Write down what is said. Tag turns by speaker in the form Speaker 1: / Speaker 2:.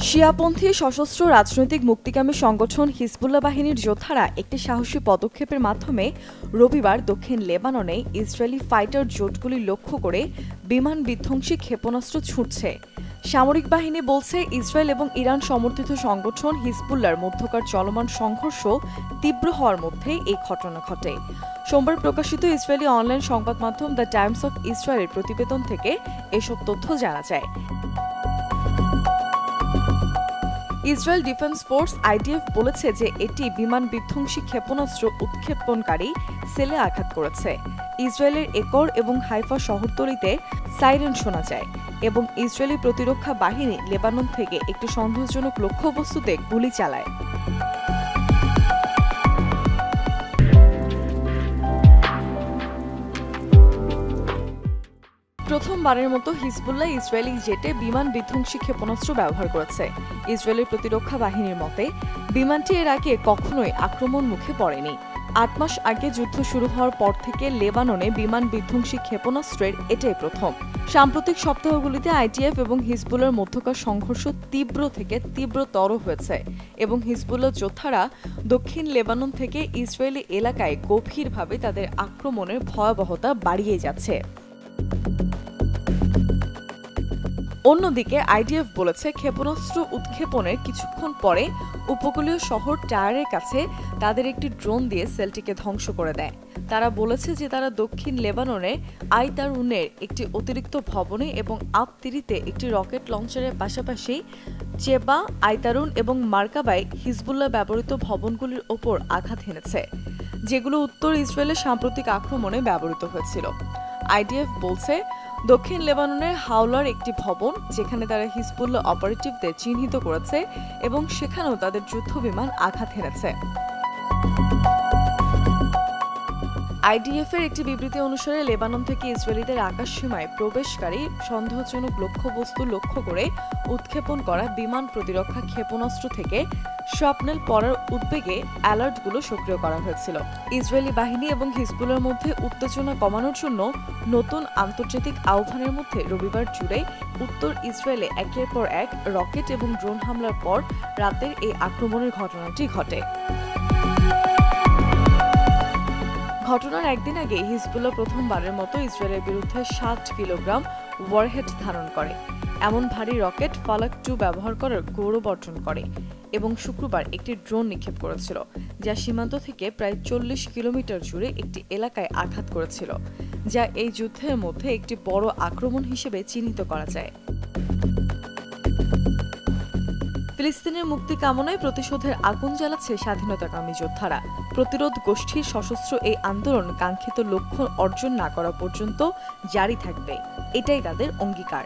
Speaker 1: শিয়াপন্থী সশস্ত্র রাজনৈতিক মুক্তিকামী সংগঠন হিজবুল্লাহ বাহিনীর যোদ্ধারা একটি সাহসী পদক্ষেপের মাধ্যমে রবিবার দক্ষিণ লেবাননে ইসরায়েলি ফাইটার জোটগুলি লক্ষ্য করে বিমান বিধ্বংসী ক্ষেপণাস্ত্র ছুটছে। সামরিক বাহিনী বলছে, ইসরায়েল এবং ইরান সমর্থিত সংগঠন হিজবুল্লাহর মধ্যকার চলমান সংঘর্ষ তীব্র হওয়ার মধ্যে এই ঘটনা ঘটে। সোমবার প্রকাশিত ইসরায়েলি অনলাইন সংবাদ মাধ্যম দ্য টাইমস অফ ইসরায়েলের প্রতিবেদন থেকে এসব তথ্য জানা যায়। ইসরায়েল ডিফেন্স ফোর্স আইডিএফ বলেছে যে এটি বিমান বিধ্বংসী ক্ষেপণাস্ত্র উৎক্ষেপণকারী সেলে আঘাত করেছে। ইসরায়েলের একর এবং হাইফা শহরতলিতে সাইরেন শোনা যায় এবং ইসরায়েলি প্রতিরক্ষা বাহিনী লেবানন থেকে একটি সন্দেহজনক লক্ষ্যবস্তুতে গুলি চালায়। প্রথমবারের মতো হিজবুল্লাহ ইসরায়েলি জেটে বিমান বিধ্বংসী ক্ষেপণাস্ত্র ব্যবহার করেছে। ইসরায়েলের প্রতিরক্ষা বাহিনীর মতে, বিমানটি এর আগে কখনোই আক্রমণ মুখে পড়েনি। ৮ মাস আগে যুদ্ধ শুরু হওয়ার পর থেকে লেবাননে বিমান বিধ্বংসী ক্ষেপণাস্ত্রের এটাই প্রথম। সাম্প্রতিক সপ্তাহগুলিতে আইডিএফ এবং হিজবুল্লাহর মধ্যকার সংঘর্ষ তীব্র থেকে তীব্রতর হয়েছে এবং হিজবুল্লাহ যোদ্ধারা দক্ষিণ লেবানন থেকে ইসরায়েলি এলাকায় গভীরভাবে তাদের আক্রমণের ভয়াবহতা বাড়িয়ে যাচ্ছে। অন্যদিকে আইডিএফ বলেছে, ক্ষেপণাস্ত্র উৎক্ষেপণের কিছুক্ষণ পরে উপকূলীয় শহর টায়ারের কাছে তাদের একটি ড্রোন দিয়ে সেলটিকে ধ্বংস করে দেয়। তারা বলেছে যে তারা দক্ষিণ লেবাননে আইতারুনের একটি অতিরিক্ত ভবনে এবং আপ-তিরিতে একটি রকেট লঞ্চারের পাশাপাশি চেবা, আইতারুন এবং মার্কাবায় হিজবুল্লাহ ব্যবহৃত ভবনগুলির ওপর আঘাত হেনেছে, যেগুলো উত্তর ইসরায়েলের সাম্প্রতিক আক্রমণে ব্যবহৃত হয়েছিল। আইডিএফ বলছে, দক্ষিণ লেবাননের হাওলার একটি ভবন, যেখানে তারা হিজবুল্লাহ অপারেটিভদের চিহ্নিত করেছে এবং সেখানেও তাদের যুদ্ধবিমান আঘাত হেনেছে। আইডিএফের একটি বিবৃতি অনুসারে, লেবানন থেকে ইসরায়েলিদের আকাশসীমায় প্রবেশকারী সন্দেহজনক লক্ষ্যবস্তু লক্ষ্য করে উৎক্ষেপণ করা বিমান প্রতিরক্ষা ক্ষেপণাস্ত্র থেকে স্বপ্নেল পড়ার উদ্বেগে অ্যালার্টগুলো সক্রিয় করা হয়েছিল। ইসরায়েলি বাহিনী এবং হিজবুল্লাহর মধ্যে উত্তেজনা কমানোর জন্য নতুন আন্তর্জাতিক আহ্বানের মধ্যে রবিবার জুড়ে উত্তর ইসরায়েলে একের পর এক রকেট এবং ড্রোন হামলার পর রাতের এই আক্রমণের ঘটনাটি ঘটে। ঘটনার একদিন আগে হিজবুল্লাহ প্রথমবারের মতো ইসরায়েলের বিরুদ্ধে ৭ কিলোগ্রাম ওয়ারহেড ধারণ করে এমন ভারী রকেট ফালাক 2 ব্যবহার করার গৌরব অর্জন করে এবং শুক্রবার একটি ড্রোন নিক্ষেপ করেছিল, যা সীমান্ত থেকে প্রায় ৪০ কিলোমিটার জুড়ে একটি এলাকায় আঘাত করেছিল, যা এই যুদ্ধের মধ্যে একটি বড় আক্রমণ হিসেবে চিহ্নিত করা যায়। ফিলিস্তিনের মুক্তি কামনায় প্রতিশোধের আগুন জ্বালাচ্ছে স্বাধীনতাকামী যোদ্ধারা। প্রতিরোধ গোষ্ঠীর সশস্ত্র এই আন্দোলন কাঙ্ক্ষিত লক্ষ্য অর্জন না করা পর্যন্ত জারি থাকবে, এটাই তাদের অঙ্গীকার।